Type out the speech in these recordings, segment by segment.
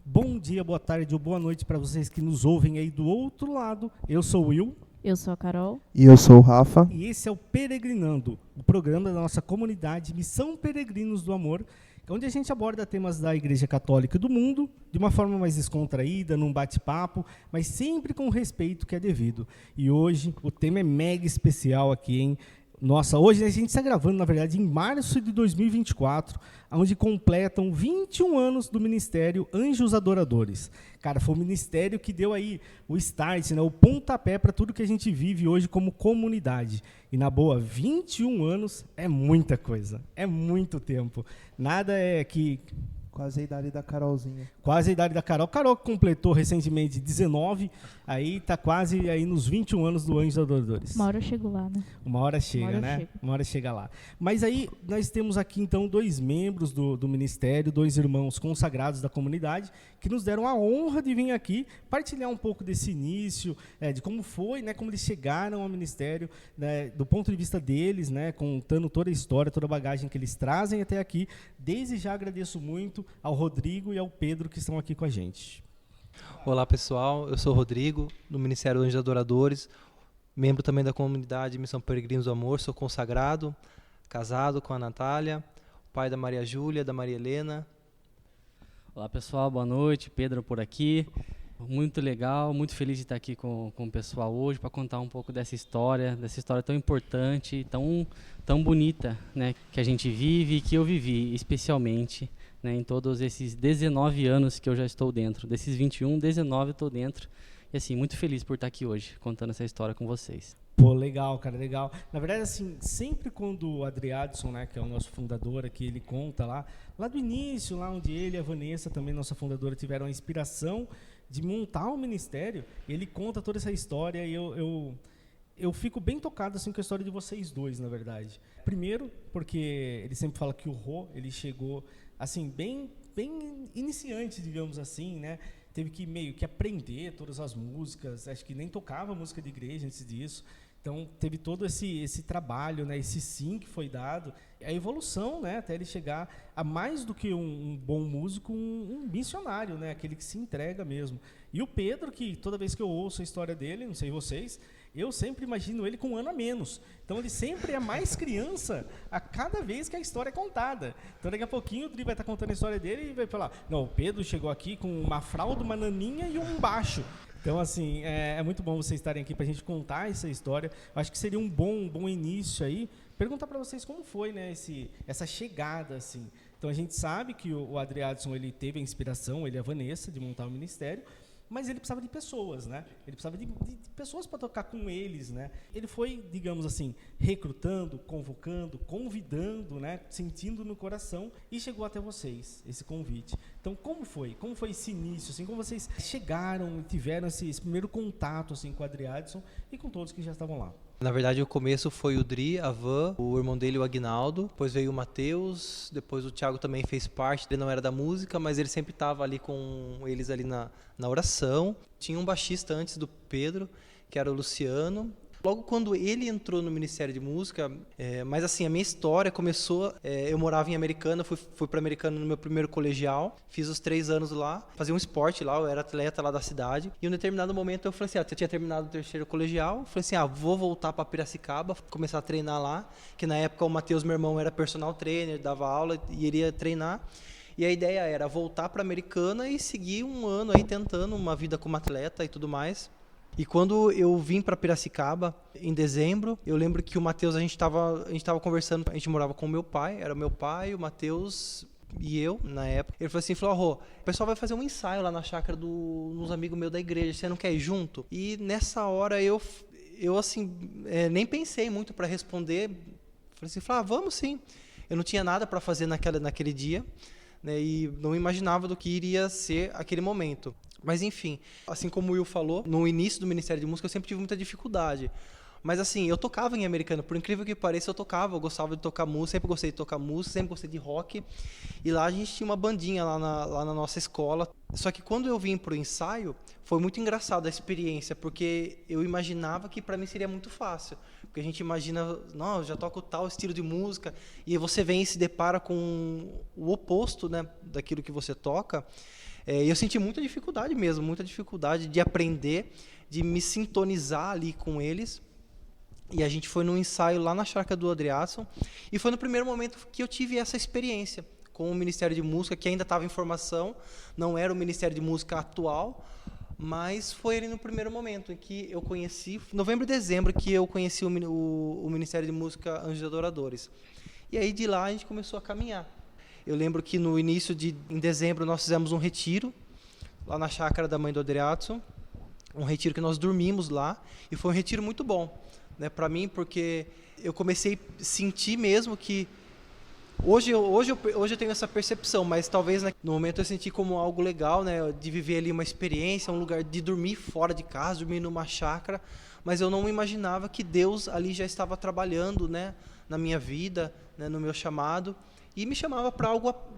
Bom dia, boa tarde ou boa noite para vocês que nos ouvem aí do outro lado. Eu sou o Will. Eu sou a Carol. E eu sou o Rafa. E esse é o Peregrinando, o programa da nossa comunidade Missão Peregrinos do Amor, onde a gente aborda temas da Igreja Católica e do mundo de uma forma mais descontraída, num bate-papo, mas sempre com o respeito que é devido. E hoje o tema é mega especial aqui, hein? Nossa, hoje a gente está gravando, na verdade, em março de 2024, onde completam 21 anos do Ministério Anjos Adoradores. Cara, foi o ministério que deu aí o start, né, o pontapé para tudo que a gente vive hoje como comunidade. E, na boa, 21 anos é muita coisa, é muito tempo. Nada é que... Quase a idade da Carolzinha. Quase a idade da Carol. Carol completou recentemente 19, aí está quase aí nos 21 anos do Anjos Adoradores. Uma hora eu chego lá, né? Uma hora chega, né? Uma hora chega lá. Mas aí nós temos aqui então 2 membros do ministério, 2 irmãos consagrados da comunidade, que nos deram a honra de vir aqui partilhar um pouco desse início, de como foi, né, como eles chegaram ao ministério, né, do ponto de vista deles, né, contando toda a história, toda a bagagem que eles trazem até aqui. Desde já agradeço muito ao Rodrigo e ao Pedro que estão aqui com a gente. Olá pessoal, eu sou o Rodrigo, do Ministério Anjos Adoradores, membro também da comunidade Missão Peregrinos do Amor, sou consagrado, casado com a Natália, pai da Maria Júlia, da Maria Helena. Olá pessoal, boa noite, Pedro por aqui, muito legal, muito feliz de estar aqui com o pessoal hoje para contar um pouco dessa história tão importante, tão bonita, né, que a gente vive e que eu vivi especialmente, né, em todos esses 19 anos que eu já estou dentro. Desses 21, 19 eu estou dentro. E assim, muito feliz por estar aqui hoje, contando essa história com vocês. Pô, legal, cara, legal. Na verdade, assim, sempre quando o Adriadson, né, que é o nosso fundador aqui, ele conta lá do início, lá onde ele e a Vanessa, também nossa fundadora, tiveram a inspiração de montar o ministério, ele conta toda essa história e eu fico bem tocado assim, com a história de vocês dois, na verdade. Primeiro, porque ele sempre fala que o Rô, ele chegou assim, bem iniciante, digamos assim, né? Teve que meio que aprender todas as músicas, acho que nem tocava música de igreja antes disso. Então, teve todo esse trabalho, né, esse sim que foi dado, a evolução, né, até ele chegar a mais do que um bom músico, um missionário, né, aquele que se entrega mesmo. E o Pedro, que toda vez que eu ouço a história dele, não sei vocês, eu sempre imagino ele com um ano a menos. Então, ele sempre é mais criança a cada vez que a história é contada. Então, daqui a pouquinho, o Dri vai estar contando a história dele e vai falar, não, o Pedro chegou aqui com uma fralda, uma naninha e um baixo. Então, assim, é muito bom vocês estarem aqui para a gente contar essa história. Eu acho que seria um bom início aí. Perguntar para vocês como foi, né, essa chegada, assim. Então, a gente sabe que o Adriadson, ele teve a inspiração, ele e a Vanessa, de montar o ministério, mas ele precisava de pessoas, né? Ele precisava de pessoas para tocar com eles, né? Ele foi, digamos assim, recrutando, convocando, convidando, né? Sentindo no coração e chegou até vocês, esse convite. Então, como foi? Como foi esse início, assim? Como vocês chegaram e tiveram esse primeiro contato, assim, com o Adriadson e com todos que já estavam lá? Na verdade, o começo foi o Dri, a Van, o irmão dele, o Aguinaldo. Depois veio o Matheus, depois o Thiago também fez parte. Ele não era da música, mas ele sempre estava ali com eles ali na oração. Tinha um baixista antes do Pedro, que era o Luciano. Logo quando ele entrou no Ministério de Música, mas assim, a minha história começou, eu morava em Americana, fui para Americana no meu primeiro colegial, fiz os 3 anos lá, fazia um esporte lá, eu era atleta lá da cidade, e em um determinado momento eu falei assim, eu tinha terminado o 3º colegial, falei assim, vou voltar para Piracicaba, começar a treinar lá, que na época o Matheus, meu irmão, era personal trainer, dava aula e iria treinar, e a ideia era voltar para Americana e seguir um ano aí tentando uma vida como atleta e tudo mais. E quando eu vim para Piracicaba, em dezembro, eu lembro que o Matheus, a gente tava conversando, a gente morava com o meu pai, era o meu pai, o Matheus e eu, na época. Ele falou, Rô, o pessoal vai fazer um ensaio lá na chácara dos amigos meus da igreja, você não quer ir junto? E nessa hora eu assim, nem pensei muito para responder, falei assim, vamos sim. Eu não tinha nada para fazer naquele dia, né, e não imaginava do que iria ser aquele momento. Mas enfim, assim como o Will falou, no início do Ministério de Música eu sempre tive muita dificuldade, Mas assim, eu tocava em americana, por incrível que pareça, eu tocava, eu gostava de tocar música, sempre gostei de tocar música, sempre gostei de rock. E lá a gente tinha uma bandinha lá na nossa escola. Só que quando eu vim pro ensaio, foi muito engraçado a experiência, porque eu imaginava que para mim seria muito fácil. Porque a gente imagina, não, eu já toco tal estilo de música, e você vem e se depara com o oposto, né, daquilo que você toca. E eu senti muita dificuldade mesmo, muita dificuldade de aprender, de me sintonizar ali com eles. E a gente foi num ensaio lá na chácara do Adriatson, e foi no primeiro momento que eu tive essa experiência com o Ministério de Música, que ainda estava em formação, não era o Ministério de Música atual, mas foi ali no primeiro momento em que eu conheci, novembro e dezembro, que eu conheci o Ministério de Música Anjos Adoradores. E aí de lá a gente começou a caminhar. Eu lembro que no início em dezembro nós fizemos um retiro, lá na chácara da mãe do Adriatson, um retiro que nós dormimos lá, e foi um retiro muito bom. Né, para mim, porque eu comecei a sentir mesmo que hoje eu tenho essa percepção, mas talvez no momento eu senti como algo legal, né, de viver ali uma experiência, um lugar de dormir fora de casa, dormir numa chácara, mas eu não imaginava que Deus ali já estava trabalhando, né, na minha vida, né, no meu chamado, e me chamava para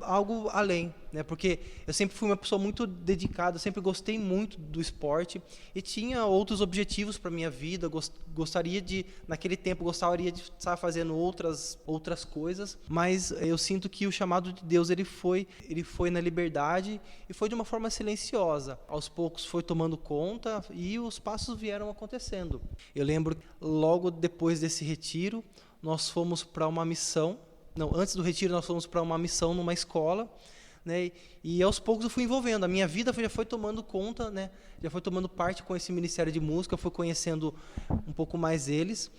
algo além, né? Porque eu sempre fui uma pessoa muito dedicada, sempre gostei muito do esporte e tinha outros objetivos para minha vida. Gostaria de estar fazendo outras coisas, mas eu sinto que o chamado de Deus ele foi na liberdade e foi de uma forma silenciosa. Aos poucos foi tomando conta e os passos vieram acontecendo. Eu lembro logo depois desse retiro nós fomos para uma missão. Não, antes do retiro nós fomos para uma missão numa escola, né? E aos poucos eu fui envolvendo, a minha vida já foi tomando conta, né? Já foi tomando parte com esse Ministério de Música, eu fui conhecendo um pouco mais eles,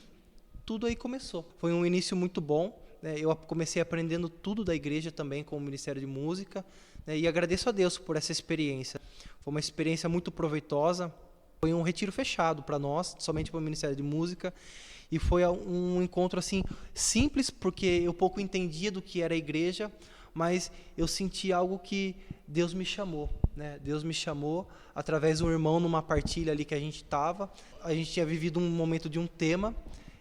tudo aí começou. Foi um início muito bom, né? Eu comecei aprendendo tudo da igreja também com o Ministério de Música, né? E agradeço a Deus por essa experiência. Foi uma experiência muito proveitosa, foi um retiro fechado para nós, somente para o Ministério de Música. E foi um encontro assim simples, porque eu pouco entendia do que era a igreja, mas eu senti algo que Deus me chamou, né? Deus me chamou através de um irmão numa partilha ali que a gente estava. A gente tinha vivido um momento de um tema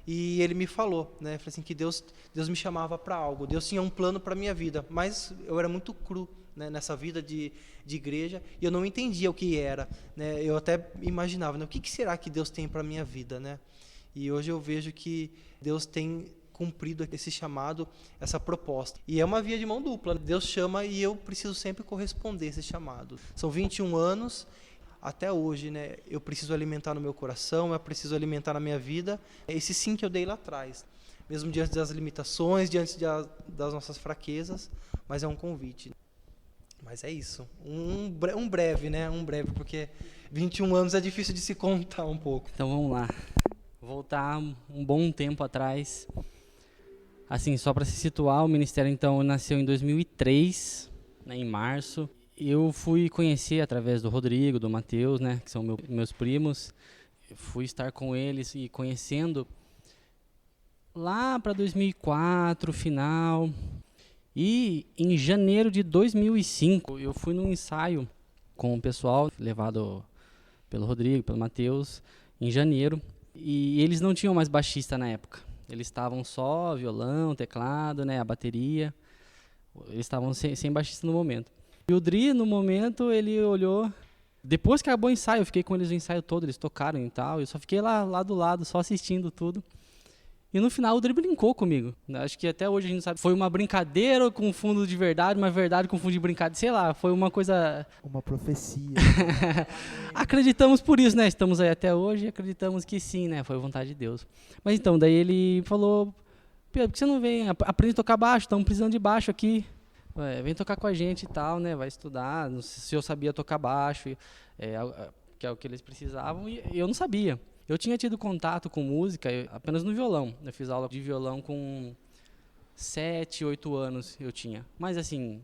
e ele me falou, né? Falei assim que Deus me chamava para algo. Deus tinha um plano para minha vida, mas eu era muito cru, né, nessa vida de igreja e eu não entendia o que era, né? Eu até imaginava, né, o que será que Deus tem para minha vida, né? E hoje eu vejo que Deus tem cumprido esse chamado, essa proposta. E é uma via de mão dupla. Deus chama e eu preciso sempre corresponder a esse chamado. São 21 anos, até hoje, né? Eu preciso alimentar no meu coração, eu preciso alimentar na minha vida esse sim que eu dei lá atrás. Mesmo diante das limitações, diante das nossas fraquezas, mas é um convite. Mas é isso. Um breve, né? Um breve, porque 21 anos é difícil de se contar um pouco. Então vamos lá. Voltar um bom tempo atrás. Assim, só para se situar, o ministério então nasceu em 2003, né, em março. Eu fui conhecer através do Rodrigo, do Matheus, né, que são meus primos. Eu fui estar com eles e conhecendo lá para 2004, final. E em janeiro de 2005, eu fui num ensaio com o pessoal, levado pelo Rodrigo, pelo Matheus, em janeiro. E eles não tinham mais baixista na época. Eles estavam só violão, teclado, né, a bateria. Eles estavam sem baixista no momento. E o Dri, no momento, ele olhou. Depois que acabou o ensaio, eu fiquei com eles o ensaio todo, eles tocaram e tal. Eu só fiquei lá do lado, só assistindo tudo. E no final o Dri brincou comigo. Acho que até hoje a gente não sabe. Foi uma brincadeira com fundo de verdade, uma verdade com fundo de brincadeira. Sei lá, foi uma coisa... Uma profecia. Acreditamos por isso, né? Estamos aí até hoje e acreditamos que sim, né? Foi vontade de Deus. Mas então, daí ele falou... Pedro, por que você não vem? Aprende a tocar baixo, estamos precisando de baixo aqui. Vem tocar com a gente e tal, né? Vai estudar. Não sei se eu sabia tocar baixo, que é o que eles precisavam. E eu não sabia. Eu tinha tido contato com música apenas no violão. Eu fiz aula de violão com 7, 8 anos eu tinha. Mas assim,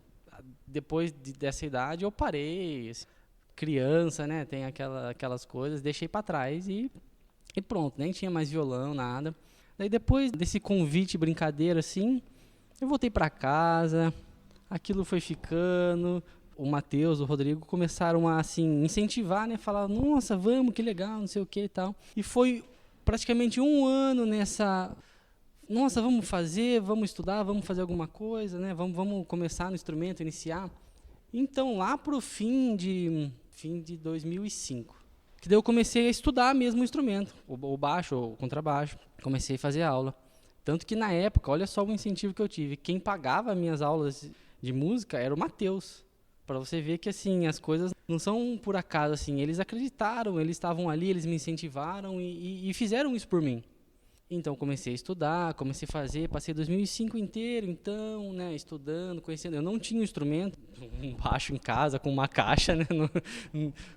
depois dessa idade eu parei. Assim, criança, né? Tem aquelas coisas. Deixei para trás e pronto. Nem tinha mais violão, nada. Daí depois desse convite, brincadeira assim, eu voltei para casa. Aquilo foi ficando... O Matheus, o Rodrigo começaram a assim, incentivar, né? Falar, nossa, vamos, que legal, não sei o que e tal. E foi praticamente um ano nessa... Nossa, vamos estudar, vamos fazer alguma coisa, né? Vamos começar no instrumento, iniciar. Então, lá para o fim de 2005, que daí eu comecei a estudar mesmo o instrumento, o baixo, o contrabaixo. Comecei a fazer aula. Tanto que na época, olha só o incentivo que eu tive. Quem pagava minhas aulas de música era o Matheus. Para você ver que assim, as coisas não são por acaso. Assim, eles acreditaram, eles estavam ali, eles me incentivaram e fizeram isso por mim. Então, comecei a estudar, comecei a fazer, passei 2005 inteiro, então, né, estudando, conhecendo. Eu não tinha um instrumento, um baixo em casa, com uma caixa, né,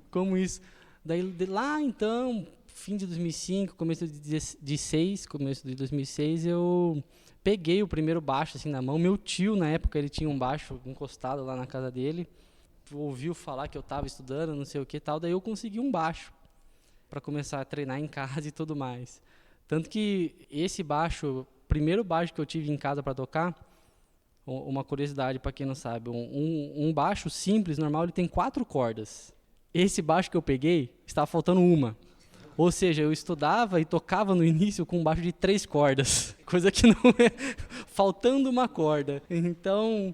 como isso. Daí, lá, então, fim de 2005, começo de 2006, eu peguei o primeiro baixo, assim, na mão. Meu tio, na época, ele tinha um baixo encostado lá na casa dele, ouviu falar que eu estava estudando, não sei o que e tal, daí eu consegui um baixo para começar a treinar em casa e tudo mais. Tanto que esse baixo, primeiro baixo que eu tive em casa para tocar, uma curiosidade para quem não sabe, um baixo simples, normal, ele tem 4 cordas. Esse baixo que eu peguei, estava faltando uma. Ou seja, eu estudava e tocava no início com um baixo de 3 cordas, coisa que não é, faltando uma corda. Então,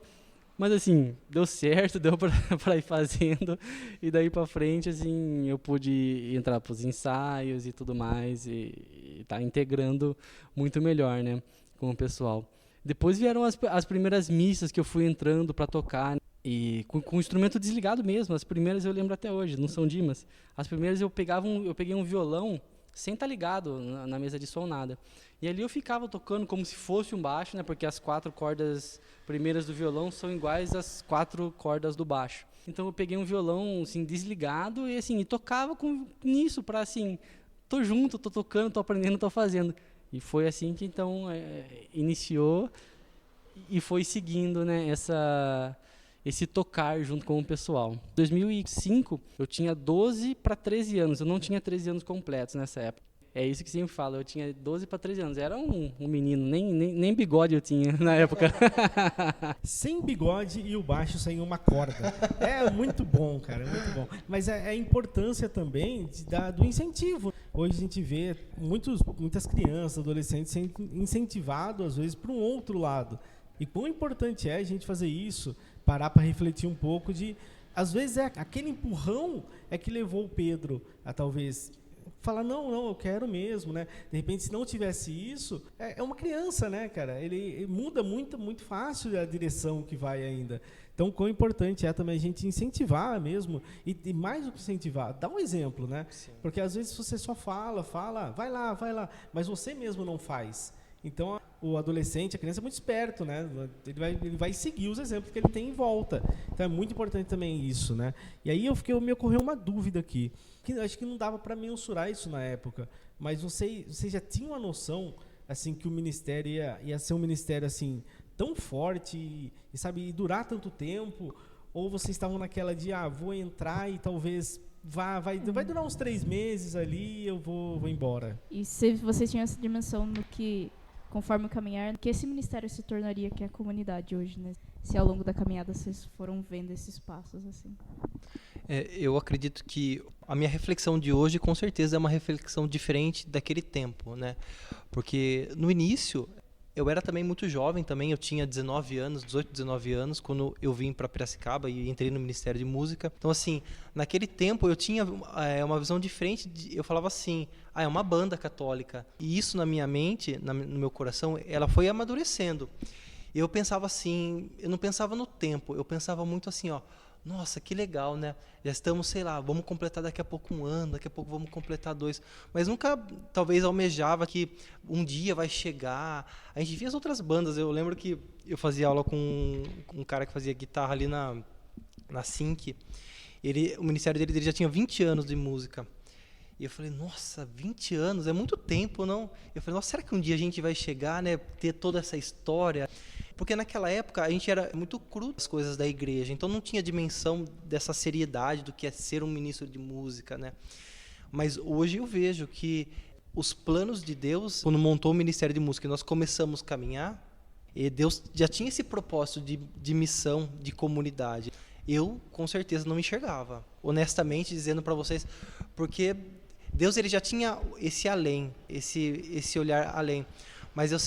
mas assim, deu certo, deu para ir fazendo, e daí para frente, assim, eu pude entrar para os ensaios e tudo mais, e tá integrando muito melhor, né, com o pessoal. Depois vieram as primeiras missas que eu fui entrando para tocar, e com o instrumento desligado mesmo. As primeiras eu lembro até hoje, não são Dimas. As primeiras eu peguei um violão sem estar ligado na mesa de som, nada. E ali eu ficava tocando como se fosse um baixo, né? Porque as 4 cordas primeiras do violão são iguais às 4 cordas do baixo. Então eu peguei um violão assim, desligado e tocava nisso para assim, tô junto, tô tocando, tô aprendendo, tô fazendo. E foi assim que então iniciou e foi seguindo, né, esse tocar junto com o pessoal. Em 2005, eu tinha 12 para 13 anos. Eu não tinha 13 anos completos nessa época. É isso que sempre falo. Eu tinha 12 para 13 anos. Era um menino. Nem bigode eu tinha na época. Sem bigode e o baixo sem uma corda. É muito bom, cara. É muito bom. Mas a importância também do incentivo. Hoje a gente vê muitas crianças, adolescentes sendo incentivados, às vezes, para um outro lado. E quão importante é a gente fazer isso, parar para refletir um pouco às vezes aquele empurrão que levou o Pedro a talvez falar, não, eu quero mesmo, né? De repente, se não tivesse isso, é uma criança, né, cara? Ele muda muito fácil a direção que vai ainda. Então, quão importante é também a gente incentivar mesmo, e mais do que incentivar, dar um exemplo, né? Sim. Porque às vezes você só fala, vai lá, mas você mesmo não faz. Então, o adolescente, a criança é muito esperto, né? Ele vai seguir os exemplos que ele tem em volta. Então, é muito importante também isso, né? E aí me ocorreu uma dúvida aqui, que acho que não dava para mensurar isso na época, mas você já tinha uma noção, assim, que o ministério ia ser um ministério, assim, tão forte e durar tanto tempo? Ou vocês estavam naquela de, vou entrar e talvez vai durar uns 3 meses ali e eu vou embora? E se você tinha essa dimensão do que, conforme o caminhar, que esse ministério se tornaria, que é a comunidade hoje, né? Se ao longo da caminhada vocês foram vendo esses passos, assim. Eu acredito que a minha reflexão de hoje, com certeza, é uma reflexão diferente daquele tempo, né? Porque no início, eu era também muito jovem, eu tinha 18, 19 anos, quando eu vim para Piracicaba e entrei no Ministério de Música. Então, assim, naquele tempo eu tinha uma visão diferente, eu falava assim, é uma banda católica. E isso na minha mente, no meu coração, ela foi amadurecendo. Eu pensava assim, eu não pensava no tempo, eu pensava muito assim, nossa, que legal, né? Já estamos, sei lá, vamos completar daqui a pouco 1 ano, daqui a pouco vamos completar 2. Mas nunca, talvez, almejava que um dia vai chegar. A gente via as outras bandas. Eu lembro que eu fazia aula com um cara que fazia guitarra ali na Sync. O ministério dele já tinha 20 anos de música. E eu falei, nossa, 20 anos, é muito tempo, não? Eu falei, nossa, será que um dia a gente vai chegar, né, ter toda essa história? Porque naquela época a gente era muito cru das coisas da igreja, então não tinha dimensão dessa seriedade do que é ser um ministro de música, né? Mas hoje eu vejo que os planos de Deus, quando montou o Ministério de Música e nós começamos a caminhar, e Deus já tinha esse propósito de missão, de comunidade. Eu, com certeza, não enxergava, honestamente dizendo para vocês, porque Deus ele já tinha esse além, esse olhar além. Mas eu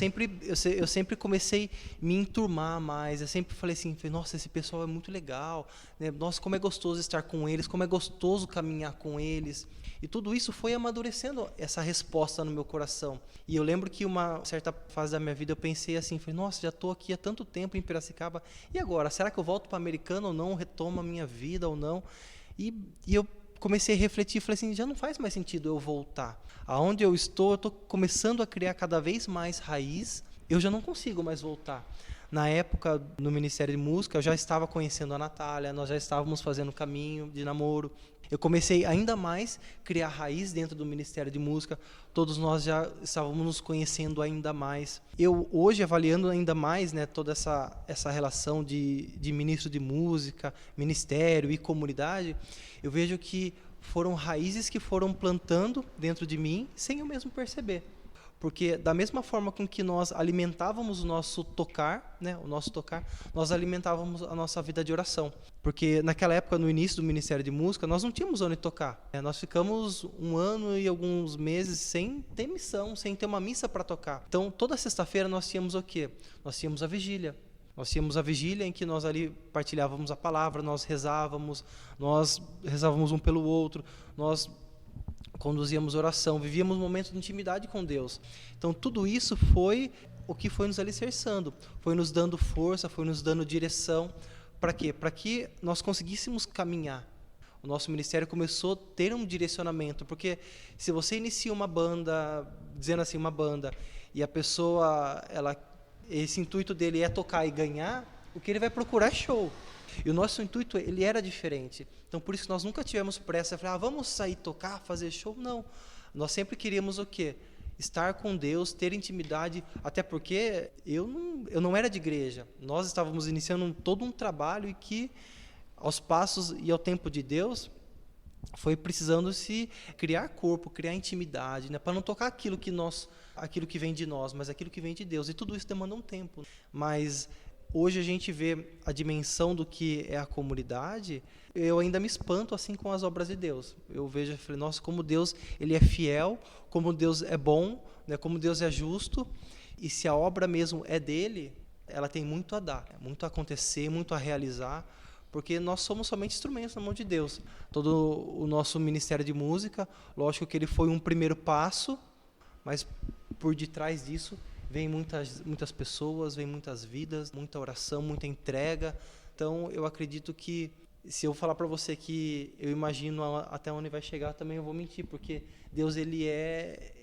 sempre comecei a me enturmar mais. Eu sempre falei assim, nossa, esse pessoal é muito legal, né? Nossa, como é gostoso estar com eles, como é gostoso caminhar com eles. E tudo isso foi amadurecendo essa resposta no meu coração. E eu lembro que uma certa fase da minha vida eu pensei assim, falei, nossa, já estou aqui há tanto tempo em Piracicaba, e agora? Será que eu volto para Americana ou não? Retomo a minha vida ou não? E eu comecei a refletir, falei assim, já não faz mais sentido eu voltar. Aonde eu estou começando a criar cada vez mais raiz, eu já não consigo mais voltar. Na época, no Ministério de Música, eu já estava conhecendo a Natália, nós já estávamos fazendo caminho de namoro. Eu comecei ainda mais a criar raiz dentro do Ministério de Música, todos nós já estávamos nos conhecendo ainda mais. Eu, hoje, avaliando ainda mais, né, toda essa relação de ministro de música, ministério e comunidade, eu vejo que foram raízes que foram plantando dentro de mim sem eu mesmo perceber. Porque da mesma forma com que nós alimentávamos o nosso tocar, né, nós alimentávamos a nossa vida de oração. Porque naquela época, no início do Ministério de Música, nós não tínhamos onde tocar. Nós ficamos 1 ano e alguns meses sem ter missão, sem ter uma missa para tocar. Então, toda sexta-feira nós tínhamos o quê? Nós tínhamos a vigília. Nós tínhamos a vigília em que nós ali partilhávamos a palavra, nós rezávamos um pelo outro, nós conduzíamos oração, vivíamos momentos de intimidade com Deus. Então, tudo isso foi o que foi nos alicerçando, foi nos dando força, foi nos dando direção. Para quê? Para que nós conseguíssemos caminhar. O nosso ministério começou a ter um direcionamento, porque se você inicia uma banda, dizendo assim, uma banda, e a pessoa, esse intuito dele é tocar e ganhar, o que ele vai procurar é show. E o nosso intuito, ele era diferente. Então, por isso, nós nunca tivemos pressa. Vamos sair tocar, fazer show? Não. Nós sempre queríamos o quê? Estar com Deus, ter intimidade, até porque eu não era de igreja. Nós estávamos iniciando todo um trabalho e que, aos passos e ao tempo de Deus, foi precisando se criar corpo, criar intimidade, né? Para não tocar aquilo que vem de nós, mas aquilo que vem de Deus. E tudo isso demanda um tempo. Mas hoje a gente vê a dimensão do que é a comunidade, eu ainda me espanto assim com as obras de Deus. Eu vejo, falei, nossa, como Deus ele é fiel, como Deus é bom, né, como Deus é justo, e se a obra mesmo é dele, ela tem muito a dar, muito a acontecer, muito a realizar, porque nós somos somente instrumentos na mão de Deus. Todo o nosso ministério de música, lógico que ele foi um primeiro passo, mas por detrás disso vem muitas pessoas, vem muitas vidas, muita oração, muita entrega. Então, eu acredito que, se eu falar para você que eu imagino até onde vai chegar, também eu vou mentir, porque Deus, ele é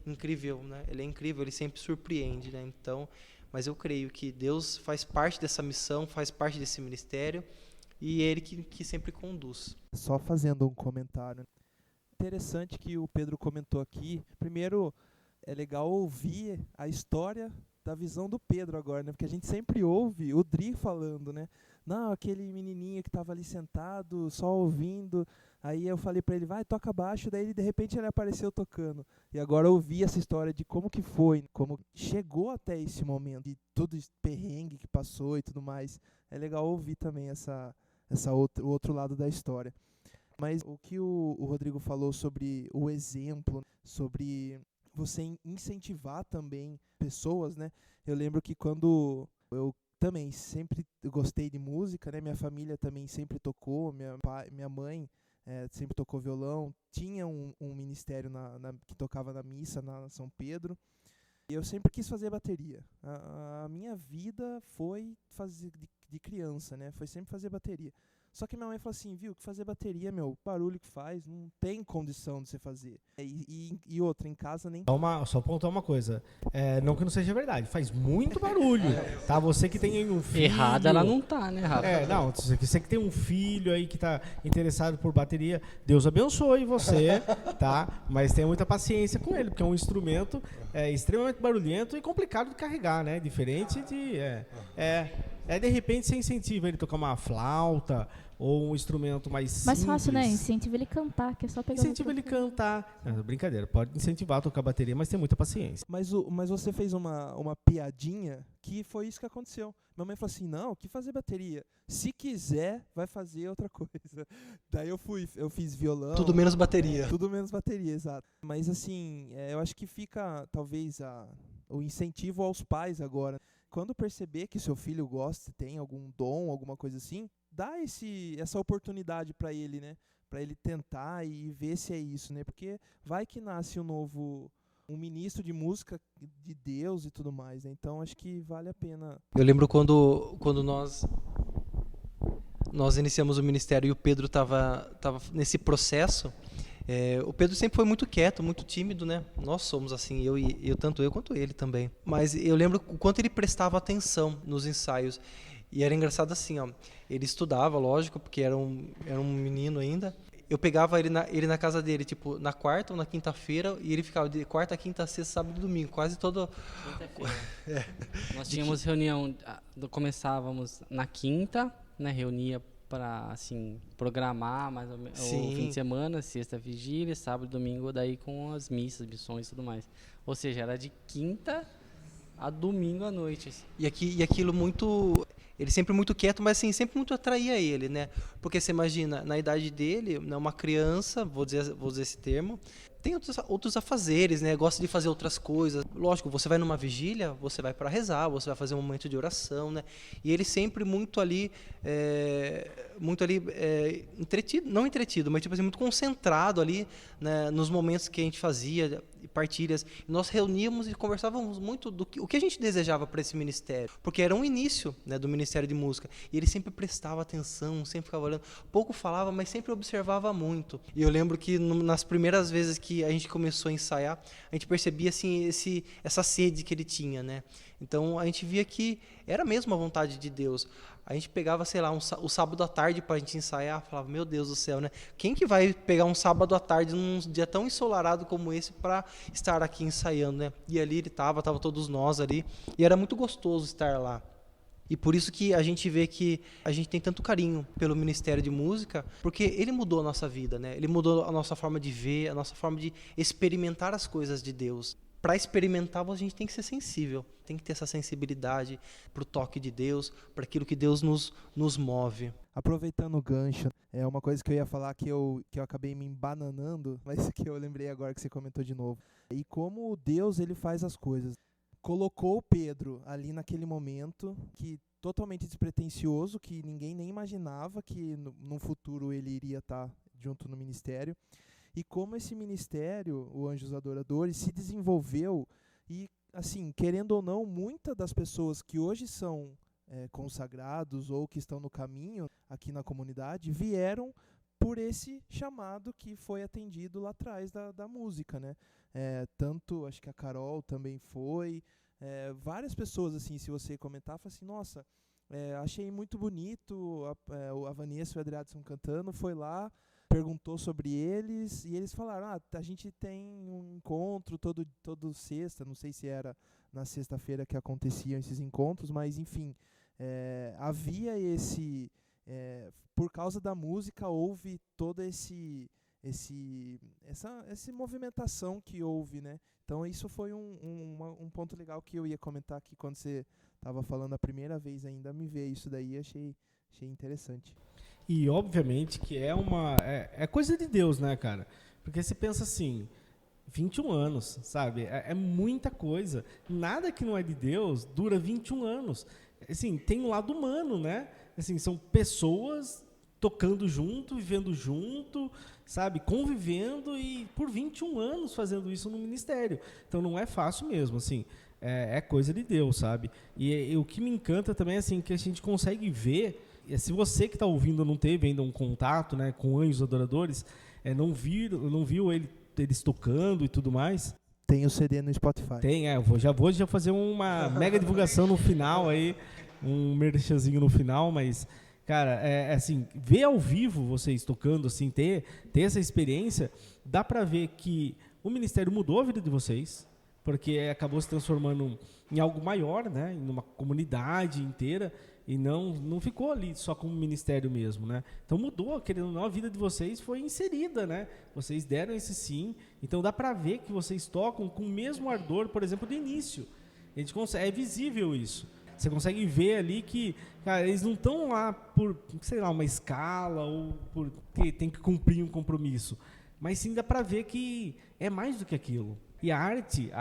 incrível, né? Ele é incrível, ele sempre surpreende, né? Então, mas eu creio que Deus faz parte dessa missão, faz parte desse ministério, e é Ele que sempre conduz. Só fazendo um comentário. Interessante que o Pedro comentou aqui. Primeiro, é legal ouvir a história da visão do Pedro agora, né? Porque a gente sempre ouve o Dri falando, né? Não, aquele menininho que estava ali sentado, só ouvindo. Aí eu falei para ele, vai, toca baixo. Daí, de repente, ele apareceu tocando. E agora eu ouvi essa história de como que foi, como chegou até esse momento, de todo esse perrengue que passou e tudo mais. É legal ouvir também o outro lado da história. Mas o que o Rodrigo falou sobre o exemplo, sobre você incentivar também pessoas, né? Eu lembro que quando eu também sempre gostei de música, né? Minha família também sempre tocou, minha mãe sempre tocou violão, tinha um ministério que tocava na missa, na São Pedro, e eu sempre quis fazer bateria. A minha vida foi fazer de criança, né? Foi sempre fazer bateria. Só que minha mãe falou assim, viu, que fazer bateria, o barulho que faz, não tem condição de você fazer. E outra, em casa nem... Só pontuar uma coisa, não que não seja verdade, faz muito barulho, tá? Você que tem um filho... Errada ela não tá, né, Rafa? Não, você que tem um filho aí que tá interessado por bateria, Deus abençoe você, tá? Mas tenha muita paciência com ele, porque é um instrumento extremamente barulhento e complicado de carregar, né? Diferente de... Aí, de repente, você incentiva ele a tocar uma flauta ou um instrumento mais simples. Mais fácil, né? Incentiva ele cantar, que é só pegar Incentiva ele cantar. Não, brincadeira, pode incentivar a tocar bateria, mas tem muita paciência. Mas você fez uma piadinha que foi isso que aconteceu. Minha mãe falou assim, não, que fazer bateria? Se quiser, vai fazer outra coisa. Daí eu fiz violão. Tudo menos bateria. Tudo menos bateria, exato. Mas assim, eu acho que fica talvez o incentivo aos pais agora. Quando perceber que seu filho gosta, tem algum dom, alguma coisa assim, dá essa oportunidade para ele, né? Para ele tentar e ver se é isso, né? Porque vai que nasce um ministro de música de Deus e tudo mais, né? Então acho que vale a pena. Eu lembro quando nós iniciamos o ministério e o Pedro estava nesse processo. O Pedro sempre foi muito quieto, muito tímido, né? Nós somos assim, tanto eu quanto ele também. Mas eu lembro o quanto ele prestava atenção nos ensaios. E era engraçado assim, ó. Ele estudava, lógico, porque era um menino ainda. Eu pegava ele na casa dele, tipo, na quarta ou na quinta-feira, e ele ficava de quarta, quinta, sexta, sábado e domingo, quase todo... Quinta-feira. Nós tínhamos reunião, começávamos na quinta, né? Reunia para assim programar mais ou menos o fim de semana, sexta vigília, sábado e domingo daí com as missas, missões e tudo mais. Ou seja, era de quinta a domingo à noite. Assim. E aquilo muito, ele sempre muito quieto, mas assim, sempre muito atraía ele, né? Porque você imagina, na idade dele, né, uma criança, vou dizer esse termo, tem outros afazeres, né? Gosta de fazer outras coisas. Lógico, você vai numa vigília, você vai para rezar, você vai fazer um momento de oração, né? E ele sempre muito ali entretido, não entretido, mas tipo assim, muito concentrado ali, né, nos momentos que a gente fazia, partilhas. E nós reuníamos e conversávamos muito o que a gente desejava para esse ministério, porque era um início, né, do Ministério de Música. E ele sempre prestava atenção, sempre ficava olhando, pouco falava, mas sempre observava muito. E eu lembro que nas primeiras vezes que a gente começou a ensaiar, a gente percebia assim essa sede que ele tinha, né? Então a gente via que era mesmo a vontade de Deus. A gente pegava, sei lá, o sábado à tarde para a gente ensaiar, falava, meu Deus do céu, né? Quem que vai pegar um sábado à tarde num dia tão ensolarado como esse para estar aqui ensaiando, né? E ali ele tava todos nós ali, e era muito gostoso estar lá. E por isso que a gente vê que a gente tem tanto carinho pelo Ministério de Música, porque ele mudou a nossa vida, né? Ele mudou a nossa forma de ver, a nossa forma de experimentar as coisas de Deus. Para experimentar, a gente tem que ser sensível, tem que ter essa sensibilidade para o toque de Deus, para aquilo que Deus nos move. Aproveitando o gancho, é uma coisa que eu ia falar que eu acabei me embananando, mas que eu lembrei agora que você comentou de novo. E como Deus ele faz as coisas. Colocou o Pedro ali naquele momento, que totalmente despretensioso, que ninguém nem imaginava que no futuro ele iria estar junto no ministério. E como esse ministério, o Anjos Adoradores, se desenvolveu e, assim, querendo ou não, muitas das pessoas que hoje são consagrados ou que estão no caminho aqui na comunidade vieram por esse chamado que foi atendido lá atrás da música, né? Tanto, acho que a Carol também foi, várias pessoas, assim, se você comentar, fala assim, nossa, achei muito bonito a Vanessa e o Adriadson cantando, foi lá, perguntou sobre eles, e eles falaram, a gente tem um encontro todo sexta, não sei se era na sexta-feira que aconteciam esses encontros, mas enfim, havia por causa da música, houve toda essa movimentação que houve, né? Então isso foi um ponto legal que eu ia comentar aqui quando você estava falando a primeira vez ainda, me veio isso daí, achei interessante. E obviamente que é coisa de Deus, né, cara? Porque você pensa assim, 21 anos, sabe? É muita coisa. Nada que não é de Deus dura 21 anos. Assim, tem um lado humano, né? Assim, são pessoas tocando junto, vivendo junto, sabe? Convivendo e por 21 anos fazendo isso no ministério. Então não é fácil mesmo, assim. É coisa de Deus, sabe? E o que me encanta também é assim, que a gente consegue ver, se você que está ouvindo não teve ainda um contato, né, com Anjos Adoradores, não viu eles tocando e tudo mais. Tem o CD no Spotify. Tem, já vou fazer uma mega divulgação no final aí, um merchanzinho no final, mas, cara, assim, ver ao vivo vocês tocando, assim, ter essa experiência, dá pra ver que o ministério mudou a vida de vocês, porque acabou se transformando em algo maior, né, em uma comunidade inteira, E não ficou ali só como ministério mesmo, né? Então mudou, querendo ou não, a vida de vocês foi inserida, né? Vocês deram esse sim, então dá para ver que vocês tocam com o mesmo ardor, por exemplo, do início. A gente consegue, é visível isso. Você consegue ver ali que, cara, eles não estão lá por, sei lá, uma escala ou porque tem que cumprir um compromisso. Mas sim dá para ver que é mais do que aquilo. E a arte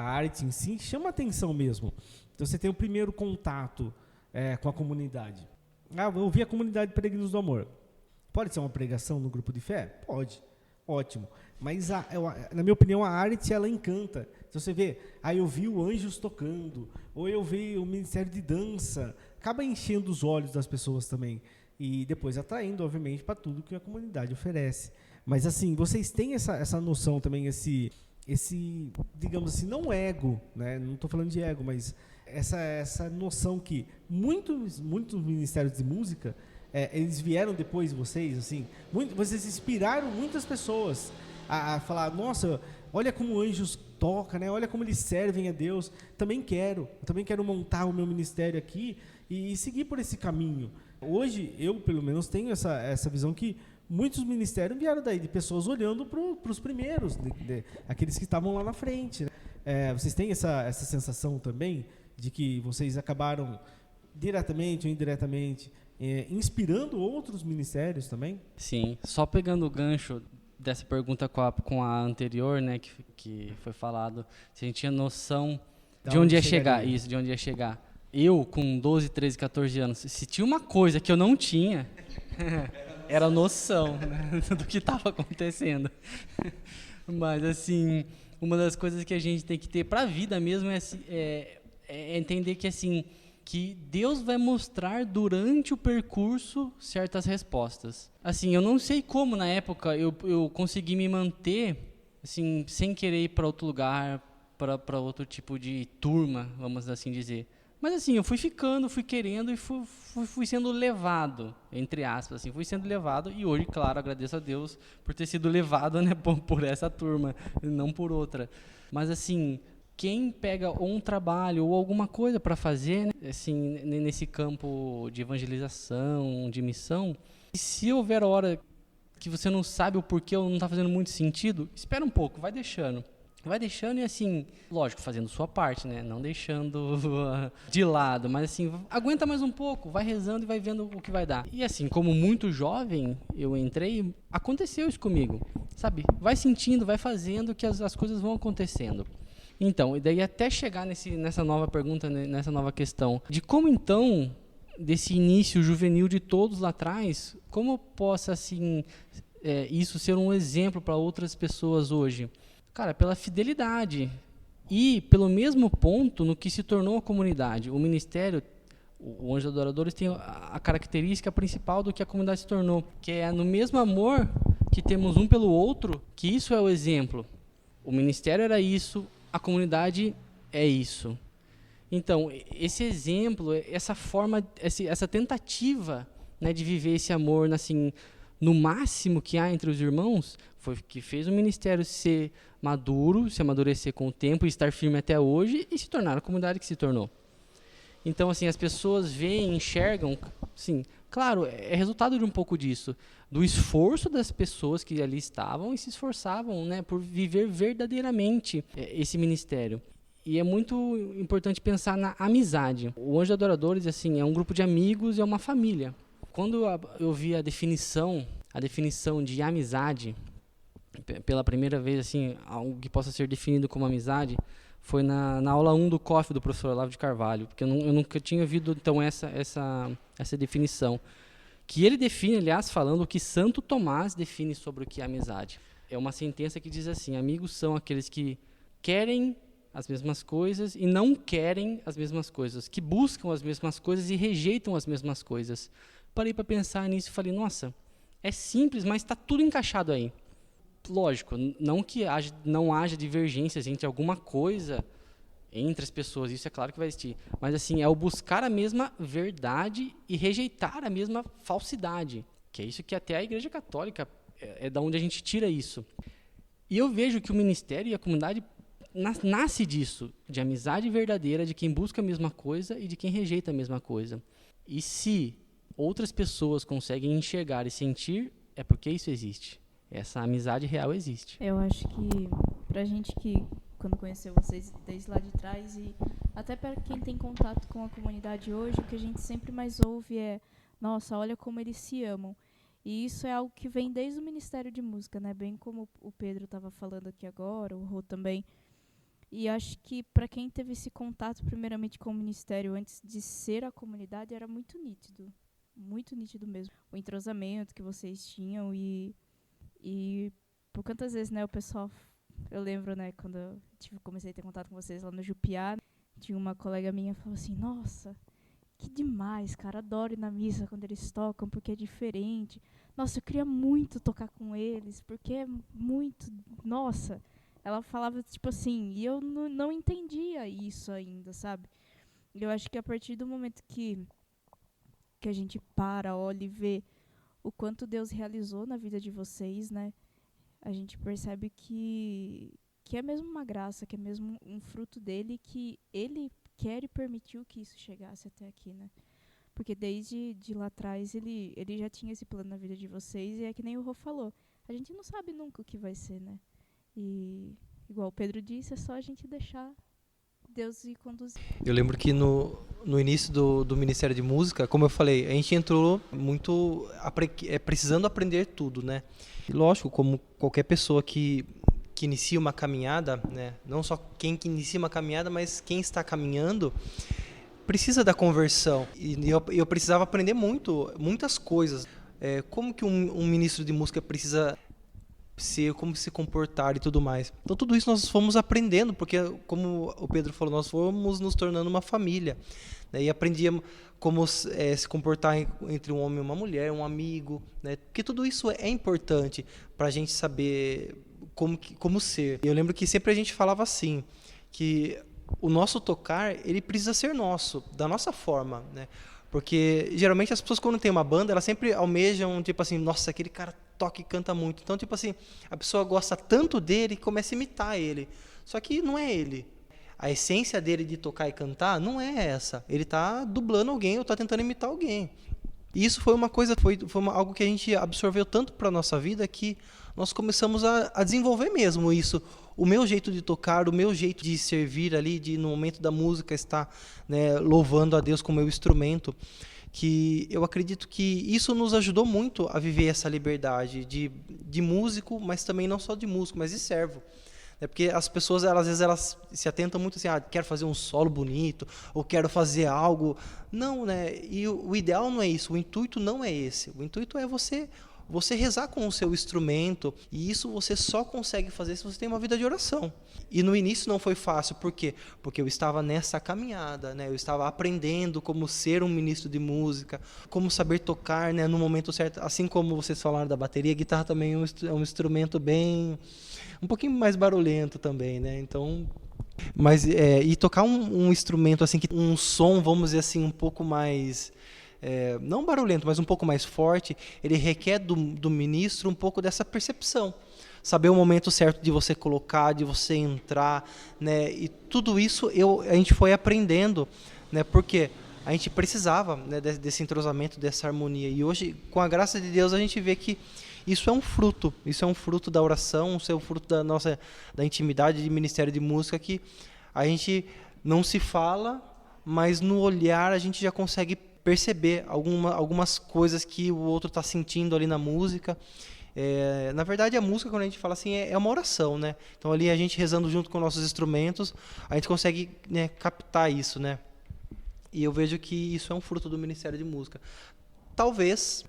em si chama atenção mesmo. Então você tem o primeiro contato com a comunidade. Eu ouvi a comunidade Peregrinos do Amor. Pode ser uma pregação no grupo de fé? Pode. Ótimo. Mas, na minha opinião, a arte, ela encanta. Então você vê, eu vi o Anjos tocando, ou eu vi o Ministério de Dança. Acaba enchendo os olhos das pessoas também. E depois atraindo, obviamente, para tudo que a comunidade oferece. Mas, assim, vocês têm essa noção também, esse, digamos assim, não ego, né? Não estou falando de ego, mas essa noção que muitos ministérios de música, eles vieram depois de vocês, assim, vocês inspiraram muitas pessoas a falar, nossa, olha como Anjos toca, né? Olha como eles servem a Deus. Também quero montar o meu ministério aqui e seguir por esse caminho. Hoje, eu, pelo menos, tenho essa visão que muitos ministérios vieram daí, de pessoas olhando para os primeiros, aqueles que estavam lá na frente, né? Vocês têm essa sensação também de que vocês acabaram, diretamente ou indiretamente, inspirando outros ministérios também? Sim, só pegando o gancho dessa pergunta com a anterior, né, que foi falado, se a gente tinha noção de onde ia chegar, de onde ia chegar. Eu, com 12, 13, 14 anos, se tinha uma coisa que eu não tinha, era noção, né, do que estava acontecendo. Mas, assim, uma das coisas que a gente tem que ter para a vida mesmo é entender que, assim, que Deus vai mostrar durante o percurso certas respostas. Assim, eu não sei como, na época, eu consegui me manter, assim, sem querer ir para outro lugar, para outro tipo de turma, vamos assim dizer. Mas, assim, eu fui ficando, fui querendo e fui sendo levado, entre aspas, assim, fui sendo levado. E hoje, claro, agradeço a Deus por ter sido levado, né, por essa turma, não por outra. Mas, assim, quem pega ou um trabalho ou alguma coisa para fazer, né, assim, nesse campo de evangelização, de missão, se houver hora que você não sabe o porquê ou não está fazendo muito sentido, espera um pouco, vai deixando e, assim, lógico, fazendo sua parte, né, não deixando de lado, mas, assim, aguenta mais um pouco, vai rezando e vai vendo o que vai dar. E, assim, como muito jovem, eu entrei, aconteceu isso comigo, sabe? Vai sentindo, vai fazendo que as coisas vão acontecendo. Então, e daí até chegar nessa nova pergunta, nessa nova questão, de como então, desse início juvenil de todos lá atrás, como possa, assim, isso ser um exemplo para outras pessoas hoje? Cara, pela fidelidade e pelo mesmo ponto no que se tornou a comunidade. O ministério, o Anjos Adoradores, tem a característica principal do que a comunidade se tornou, que é no mesmo amor que temos um pelo outro, que isso é o exemplo. O ministério era isso, a comunidade é isso. Então, esse exemplo, essa forma, essa tentativa, né, de viver esse amor, assim, no máximo que há entre os irmãos, foi que fez o ministério ser maduro, se amadurecer com o tempo e estar firme até hoje e se tornar a comunidade que se tornou. Então, assim, as pessoas veem, enxergam, sim, claro, é resultado de um pouco disso, do esforço das pessoas que ali estavam e se esforçavam, né, por viver verdadeiramente esse ministério. E é muito importante pensar na amizade. O Anjos Adoradores, assim, é um grupo de amigos e é uma família. Quando eu vi a definição de amizade, pela primeira vez, assim, algo que possa ser definido como amizade, foi na aula 1 do COF do professor Olavo de Carvalho, porque eu nunca tinha ouvido, então, essa definição. Que ele define, aliás, falando o que Santo Tomás define sobre o que é amizade. É uma sentença que diz assim: amigos são aqueles que querem as mesmas coisas e não querem as mesmas coisas, que buscam as mesmas coisas e rejeitam as mesmas coisas. Parei para pensar nisso e falei, nossa, é simples, mas está tudo encaixado aí. Lógico, não que não haja divergências entre alguma coisa entre as pessoas, isso é claro que vai existir, mas, assim, é o buscar a mesma verdade e rejeitar a mesma falsidade, que é isso que até a Igreja Católica é da onde a gente tira isso. E eu vejo que o ministério e a comunidade nasce disso, de amizade verdadeira, de quem busca a mesma coisa e de quem rejeita a mesma coisa. E se outras pessoas conseguem enxergar e sentir, é porque isso existe. Essa amizade real existe. Eu acho que pra gente que, quando conheceu vocês desde lá de trás, e até para quem tem contato com a comunidade hoje, o que a gente sempre mais ouve é: nossa, olha como eles se amam. E isso é algo que vem desde o Ministério de Música, né? Bem como o Pedro estava falando aqui agora, o Rô também. E acho que para quem teve esse contato primeiramente com o Ministério antes de ser a comunidade, era muito nítido mesmo. O entrosamento que vocês tinham e por quantas vezes, né, o pessoal... Eu lembro, né, quando eu comecei a ter contato com vocês lá no Jupiá, tinha uma colega minha que falou assim: nossa, que demais, cara, adoro ir na missa quando eles tocam, porque é diferente. Nossa, eu queria muito tocar com eles, porque é muito... Nossa, ela falava tipo assim, e eu não entendia isso ainda, sabe? E eu acho que a partir do momento que a gente olha e vê o quanto Deus realizou na vida de vocês, né? A gente percebe que é mesmo uma graça, que é mesmo um fruto dele, que ele quer e permitiu que isso chegasse até aqui, né? Porque desde lá atrás ele já tinha esse plano na vida de vocês, e é que nem o Rô falou, a gente não sabe nunca o que vai ser, né? E igual o Pedro disse, é só a gente deixar Deus ir conduzir. Eu lembro que no início do Ministério de Música, como eu falei, a gente entrou muito precisando aprender tudo, né? E lógico, como qualquer pessoa que inicia uma caminhada, né? Não só quem que inicia uma caminhada, mas quem está caminhando, precisa da conversão. E eu precisava aprender muitas coisas. Como que um ministro de música precisa ser, como se comportar e tudo mais. Então tudo isso nós fomos aprendendo, porque como o Pedro falou, nós fomos nos tornando uma família, né? E aprendíamos como se comportar entre um homem e uma mulher, um amigo, né? Porque tudo isso é importante para a gente saber como ser. Eu lembro que sempre a gente falava assim, que o nosso tocar, ele precisa ser nosso, da nossa forma, né? Porque geralmente as pessoas, quando tem uma banda, elas sempre almejam, tipo assim, nossa, aquele cara toca e canta muito. Então, tipo assim, a pessoa gosta tanto dele que começa a imitar ele. Só que não é ele. A essência dele de tocar e cantar não é essa. Ele está dublando alguém ou está tentando imitar alguém. E isso foi uma coisa, algo que a gente absorveu tanto para a nossa vida que nós começamos a desenvolver mesmo isso. O meu jeito de tocar, o meu jeito de servir ali, de no momento da música estar, né, louvando a Deus com o meu instrumento, que eu acredito que isso nos ajudou muito a viver essa liberdade de músico, mas também não só de músico, mas de servo. Porque as pessoas, às vezes, elas se atentam muito assim, quero fazer um solo bonito, ou quero fazer algo. Não, né? E o ideal não é isso, o intuito não é esse. O intuito é você rezar com o seu instrumento, e isso você só consegue fazer se você tem uma vida de oração. E no início não foi fácil, por quê? Porque eu estava nessa caminhada, né? Eu estava aprendendo como ser um ministro de música, como saber tocar, né, no momento certo. Assim como vocês falaram da bateria, a guitarra também é um instrumento um pouquinho mais barulhento também, né? Então, mas e tocar um instrumento assim, que um som, vamos dizer assim, um pouco mais não barulhento, mas um pouco mais forte, ele requer do ministro um pouco dessa percepção, saber o momento certo de você colocar, de você entrar, né? E tudo isso a gente foi aprendendo, né? Porque a gente precisava, né, desse entrosamento, dessa harmonia. E hoje, com a graça de Deus, a gente vê que isso é um fruto da oração, isso é um fruto da intimidade de ministério de música, que a gente não se fala, mas no olhar a gente já consegue perceber algumas coisas que o outro está sentindo ali na música. Na verdade, a música, quando a gente fala assim, é uma oração, né? Então ali a gente rezando junto com nossos instrumentos, a gente consegue, né, captar isso, né? E eu vejo que isso é um fruto do ministério de música. Talvez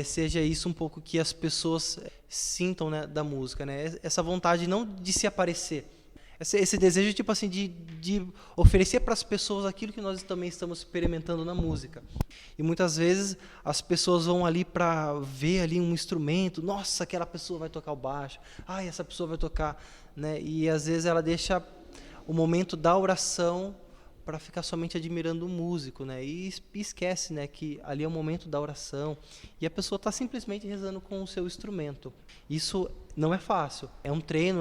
seja isso um pouco que as pessoas sintam, né, da música, né? Essa vontade não de se aparecer, esse desejo, tipo assim, de oferecer para as pessoas aquilo que nós também estamos experimentando na música. E muitas vezes as pessoas vão ali para ver ali um instrumento, nossa, aquela pessoa vai tocar o baixo, essa pessoa vai tocar, né? E às vezes ela deixa o momento da oração para ficar somente admirando o músico, né? E esquece, né, que ali é o momento da oração e a pessoa está simplesmente rezando com o seu instrumento. Isso não é fácil, é um treino,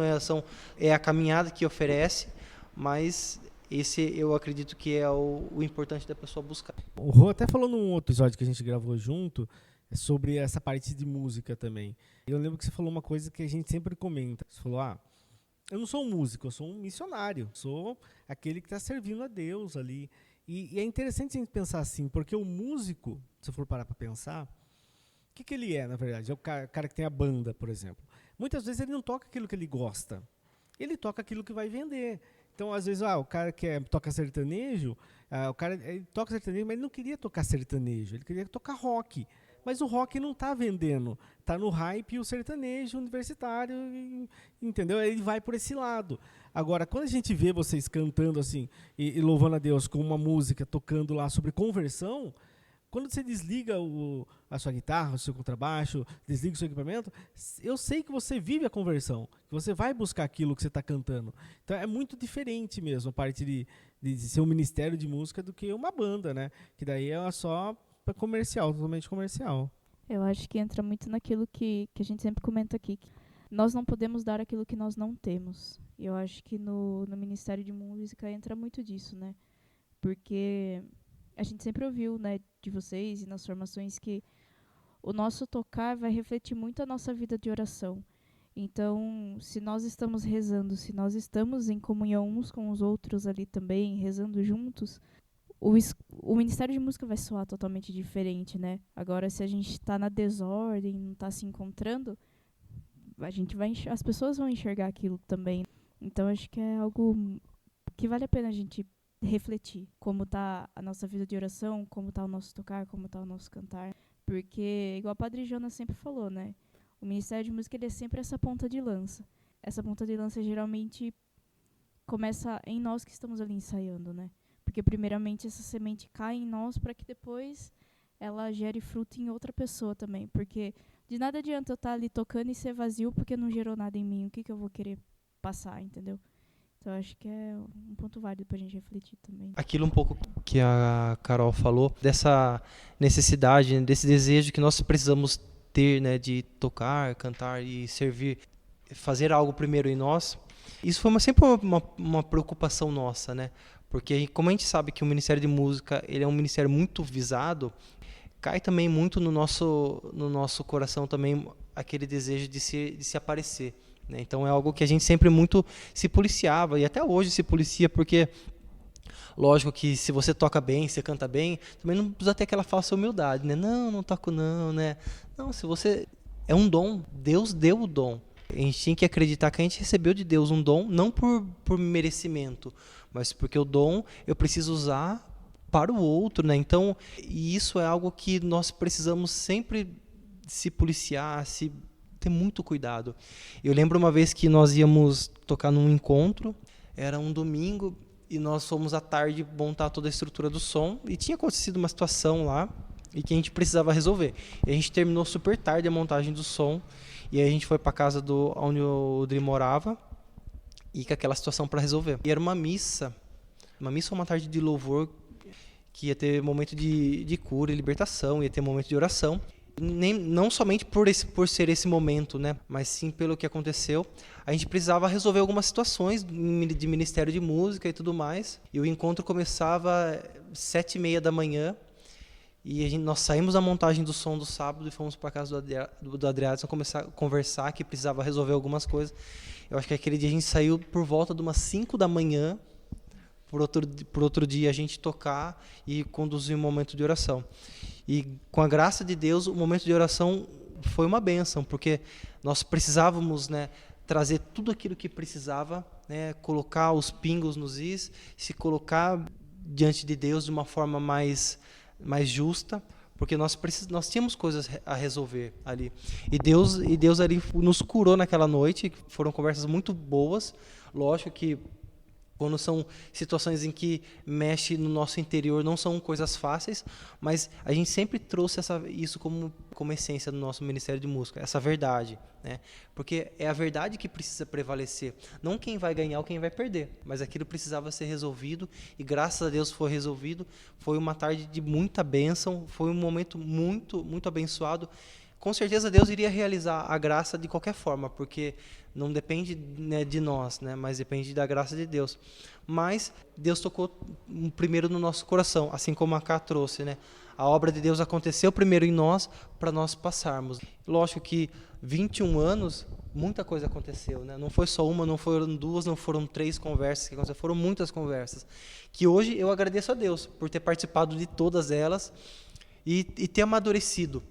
é a caminhada que oferece, mas esse eu acredito que é o importante da pessoa buscar. O Rô até falou num outro episódio que a gente gravou junto sobre essa parte de música também. Eu lembro que você falou uma coisa que a gente sempre comenta. Você falou, eu não sou um músico, eu sou um missionário. Sou aquele que está servindo a Deus ali. E é interessante a gente pensar assim, porque o músico, se for parar para pensar, o que ele é, na verdade? É o cara que tem a banda, por exemplo. Muitas vezes ele não toca aquilo que ele gosta. Ele toca aquilo que vai vender. Então, às vezes, o cara que toca sertanejo, ele toca sertanejo, mas ele não queria tocar sertanejo, ele queria tocar rock. Mas o rock não está vendendo, está no hype o sertanejo universitário, entendeu? Ele vai por esse lado. Agora, quando a gente vê vocês cantando assim, e louvando a Deus com uma música, tocando lá sobre conversão, quando você desliga a sua guitarra, o seu contrabaixo, desliga o seu equipamento, eu sei que você vive a conversão, que você vai buscar aquilo que você está cantando. Então é muito diferente mesmo a parte de ser um ministério de música do que uma banda, né? Que daí é só comercial, totalmente comercial. Eu acho que entra muito naquilo que a gente sempre comenta aqui. Que nós não podemos dar aquilo que nós não temos. E eu acho que no Ministério de Música entra muito disso, né? Porque a gente sempre ouviu, né, de vocês e nas formações que o nosso tocar vai refletir muito a nossa vida de oração. Então, se nós estamos rezando, se nós estamos em comunhão uns com os outros ali também, rezando juntos, o Ministério de Música vai soar totalmente diferente, né? Agora, se a gente está na desordem, não está se encontrando, as pessoas vão enxergar aquilo também. Então, acho que é algo que vale a pena a gente refletir. Como está a nossa vida de oração, como está o nosso tocar, como está o nosso cantar. Porque, igual a Padre Jonas sempre falou, né? O Ministério de Música ele é sempre essa ponta de lança. Essa ponta de lança geralmente começa em nós que estamos ali ensaiando, né? Porque primeiramente essa semente cai em nós para que depois ela gere fruto em outra pessoa também. Porque de nada adianta eu estar ali tocando e ser vazio porque não gerou nada em mim. O que eu vou querer passar, entendeu? Então acho que é um ponto válido para a gente refletir também. Aquilo um pouco que a Carol falou, dessa necessidade, desse desejo que nós precisamos ter, né, de tocar, cantar e servir, fazer algo primeiro em nós. Isso foi sempre uma preocupação nossa, né? Porque como a gente sabe que o Ministério de Música ele é um ministério muito visado, cai também muito no nosso coração também aquele desejo de se aparecer, né? Então é algo que a gente sempre muito se policiava, e até hoje se policia, porque lógico que se você toca bem, você canta bem, também não precisa ter aquela falsa humildade, né? Não toco não, né? Não, se você... É um dom, Deus deu o dom. A gente tem que acreditar que a gente recebeu de Deus um dom, não por merecimento, mas porque o dom eu preciso usar para o outro, né? Então, e isso é algo que nós precisamos sempre se policiar, ter muito cuidado. Eu lembro uma vez que nós íamos tocar num encontro, era um domingo, e nós fomos à tarde montar toda a estrutura do som, e tinha acontecido uma situação lá, e que a gente precisava resolver. E a gente terminou super tarde a montagem do som, e aí a gente foi para casa onde o Dri morava, e com aquela situação para resolver. E era uma missa uma tarde de louvor, que ia ter momento de cura e libertação, ia ter momento de oração. Não somente por ser esse momento, né, mas sim pelo que aconteceu. A gente precisava resolver algumas situações de Ministério de Música e tudo mais. E o encontro começava às 7h30 da manhã. E nós saímos da montagem do som do sábado e fomos para a casa do Adriadson começar a conversar, que precisava resolver algumas coisas. Eu acho que aquele dia a gente saiu por volta de umas 5 da manhã, por outro dia a gente tocar e conduzir um momento de oração. E com a graça de Deus, o momento de oração foi uma bênção, porque nós precisávamos, né, trazer tudo aquilo que precisava, né, colocar os pingos nos is, se colocar diante de Deus de uma forma mais justa, porque nós tínhamos coisas a resolver ali. E Deus ali nos curou naquela noite, foram conversas muito boas. Lógico que quando são situações em que mexe no nosso interior, não são coisas fáceis, mas a gente sempre trouxe isso como essência do nosso Ministério de Música, essa verdade, né? Porque é a verdade que precisa prevalecer, não quem vai ganhar ou quem vai perder, mas aquilo precisava ser resolvido, e graças a Deus foi resolvido. Foi uma tarde de muita bênção, foi um momento muito, muito abençoado, com certeza Deus iria realizar a graça de qualquer forma, porque não depende, né, de nós, né, mas depende da graça de Deus. Mas Deus tocou primeiro no nosso coração, assim como a Ká trouxe, né? A obra de Deus aconteceu primeiro em nós, para nós passarmos. Lógico que 21 anos, muita coisa aconteceu, né? Não foi só uma, não foram duas, não foram 3 conversas que aconteceram, foram muitas conversas. Que hoje eu agradeço a Deus por ter participado de todas elas e ter amadurecido,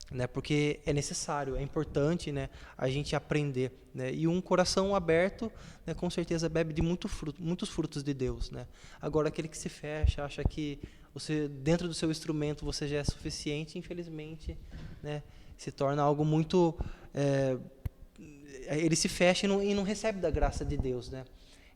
né? Porque é necessário, é importante, né, a gente aprender, né? E um coração aberto, né, com certeza bebe de muitos frutos de Deus, né? Agora, aquele que se fecha, acha que você, dentro do seu instrumento, você já é suficiente, infelizmente, né, se torna algo muito... ele se fecha e não recebe da graça de Deus, né?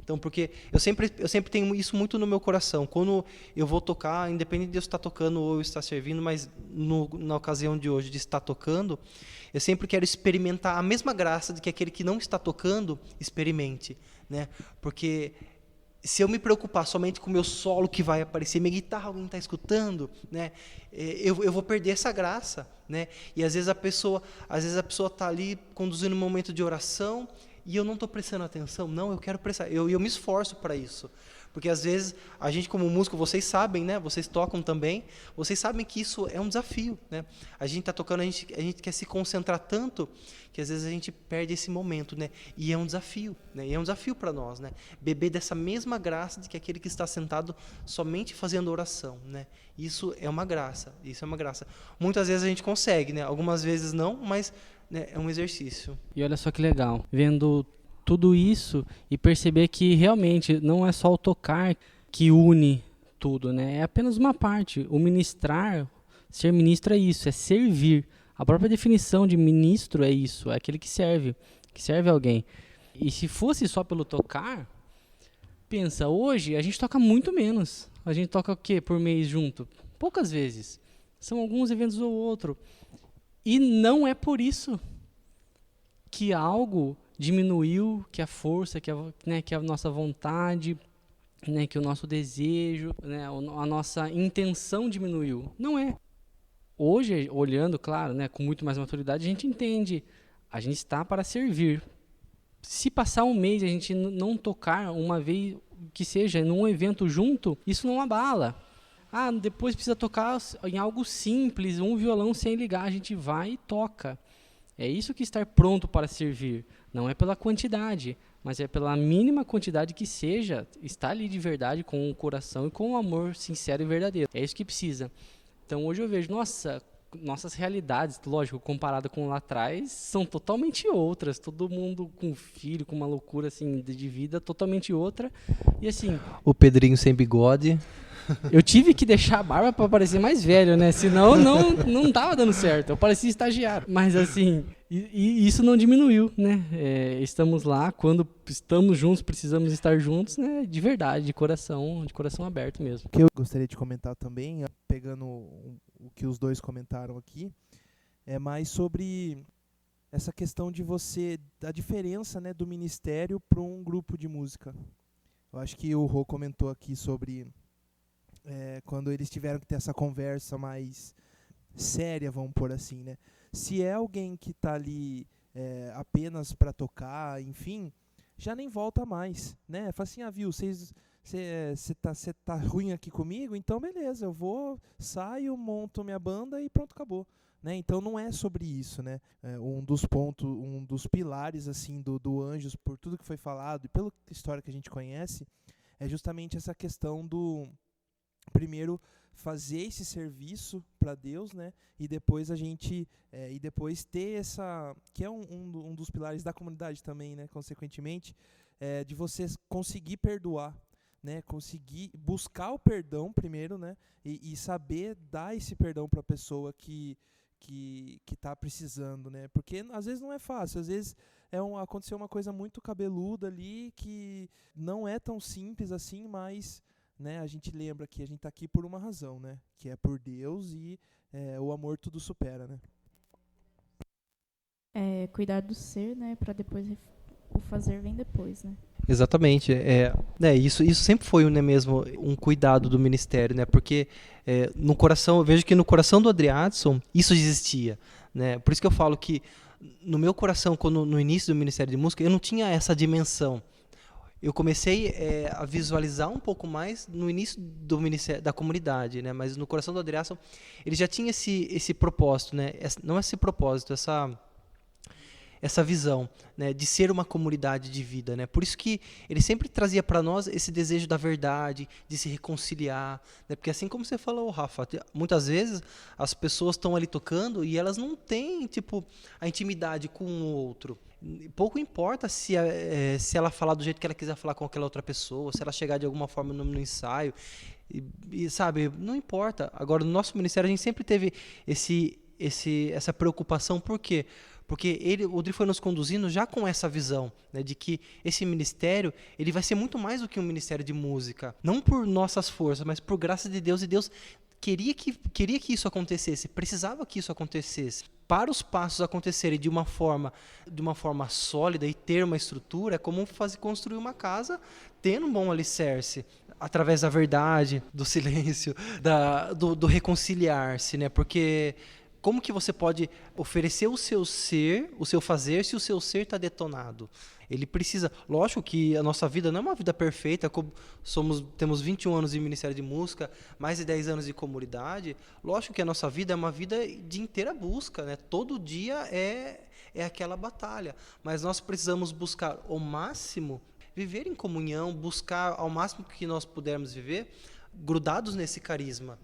Então, porque eu sempre tenho isso muito no meu coração. Quando eu vou tocar, independente de eu estar tocando ou eu estar servindo, mas na ocasião de hoje de estar tocando, eu sempre quero experimentar a mesma graça de que aquele que não está tocando experimente, né? Porque se eu me preocupar somente com o meu solo que vai aparecer, minha guitarra alguém está escutando, né? Eu vou perder essa graça, né? E às vezes a pessoa está ali conduzindo um momento de oração e eu não estou prestando atenção. Não, eu quero prestar. Eu me esforço para isso. Porque às vezes a gente como músico, vocês sabem, né? Vocês tocam também, vocês sabem que isso é um desafio, né? A gente está tocando, a gente quer se concentrar tanto que às vezes a gente perde esse momento, né? E é um desafio, né? E é um desafio para nós, né? Beber dessa mesma graça de que aquele que está sentado somente fazendo oração, né? Isso é uma graça, Muitas vezes a gente consegue, né? Algumas vezes não, mas, né, é um exercício. E olha só que legal, vendo tudo isso e perceber que realmente não é só o tocar que une tudo, né? É apenas uma parte. O ministrar, ser ministro é isso, é servir. A própria definição de ministro é isso, é aquele que serve alguém. E se fosse só pelo tocar, pensa, hoje a gente toca muito menos. A gente toca o quê por mês junto? Poucas vezes. São alguns eventos ou outro. E não é por isso que algo diminuiu, que a força, que a nossa vontade, né, que o nosso desejo, né, a nossa intenção diminuiu. Não é. Hoje, olhando, claro, né, com muito mais maturidade, a gente entende. A gente está para servir. Se passar um mês e a gente não tocar uma vez, que seja, num evento junto, isso não abala. Depois precisa tocar em algo simples, um violão sem ligar, a gente vai e toca. É isso que estar pronto para servir. Não é pela quantidade, mas é pela mínima quantidade que seja, estar ali de verdade, com o coração e com o amor sincero e verdadeiro. É isso que precisa. Então hoje eu vejo, nossas realidades, lógico, comparada com lá atrás, são totalmente outras. Todo mundo com filho, com uma loucura assim, de vida totalmente outra. E assim... O Pedrinho sem bigode. Eu tive que deixar a barba para parecer mais velho, né? Senão não tava dando certo. Eu parecia estagiário. Mas assim, e isso não diminuiu, né? Estamos lá, quando estamos juntos, precisamos estar juntos, né? De verdade, de coração aberto mesmo. O que eu gostaria de comentar também, pegando o que os dois comentaram aqui, é mais sobre essa questão de da diferença, né, do ministério para um grupo de música. Eu acho que o Rô comentou aqui sobre quando eles tiveram que ter essa conversa mais séria, vamos pôr assim, né? Se é alguém que está ali apenas para tocar, enfim, já nem volta mais, né? Fala assim, viu, você tá ruim aqui comigo, então beleza, eu saio, monto minha banda e pronto, acabou. Né? Então não é sobre isso, né? Um dos pilares assim do Anjos, por tudo que foi falado e pela história que a gente conhece, é justamente essa questão do primeiro fazer esse serviço para Deus, né? E depois depois ter essa, que é um dos pilares da comunidade também, né? Consequentemente, de você conseguir perdoar, né? Conseguir buscar o perdão primeiro, né? E saber dar esse perdão para a pessoa que está precisando, né? Porque às vezes não é fácil, às vezes aconteceu uma coisa muito cabeluda ali que não é tão simples assim, mas, né, a gente lembra que a gente está aqui por uma razão, né? Que é por Deus e o amor tudo supera, né? Cuidar do ser, né? Para depois o fazer vem depois, né? Exatamente. Isso sempre foi, né, mesmo um cuidado do ministério, né? Porque no coração, eu vejo que no coração do Adriadson isso existia, né? Por isso que eu falo que no meu coração, quando no início do Ministério de Música, eu não tinha essa dimensão. Eu comecei a visualizar um pouco mais no início do ministério, da comunidade, né? Mas no coração do Adriadson, ele já tinha esse propósito, né? Não esse propósito, essa visão, né, de ser uma comunidade de vida, né? Por isso que ele sempre trazia para nós esse desejo da verdade, de se reconciliar, né? Porque assim como você falou, Rafa, muitas vezes as pessoas estão ali tocando e elas não têm, tipo, a intimidade com o outro. Pouco importa se ela falar do jeito que ela quiser falar com aquela outra pessoa, se ela chegar de alguma forma no ensaio, e sabe, não importa. Agora, no nosso ministério, a gente sempre teve essa preocupação. Por quê? Porque o Dri foi nos conduzindo já com essa visão, né, de que esse ministério ele vai ser muito mais do que um ministério de música. Não por nossas forças, mas por graça de Deus. E Deus queria que isso acontecesse, precisava que isso acontecesse. Para os passos acontecerem de uma forma sólida e ter uma estrutura, é como construir uma casa tendo um bom alicerce, através da verdade, do silêncio, do reconciliar-se, né? Porque como que você pode oferecer o seu ser, o seu fazer, se o seu ser está detonado? Ele precisa... Lógico que a nossa vida não é uma vida perfeita, temos 21 anos de Ministério de Música, mais de 10 anos de comunidade. Lógico que a nossa vida é uma vida de inteira busca, né? Todo dia é aquela batalha. Mas nós precisamos buscar ao máximo, viver em comunhão, buscar ao máximo que nós pudermos viver, grudados nesse carisma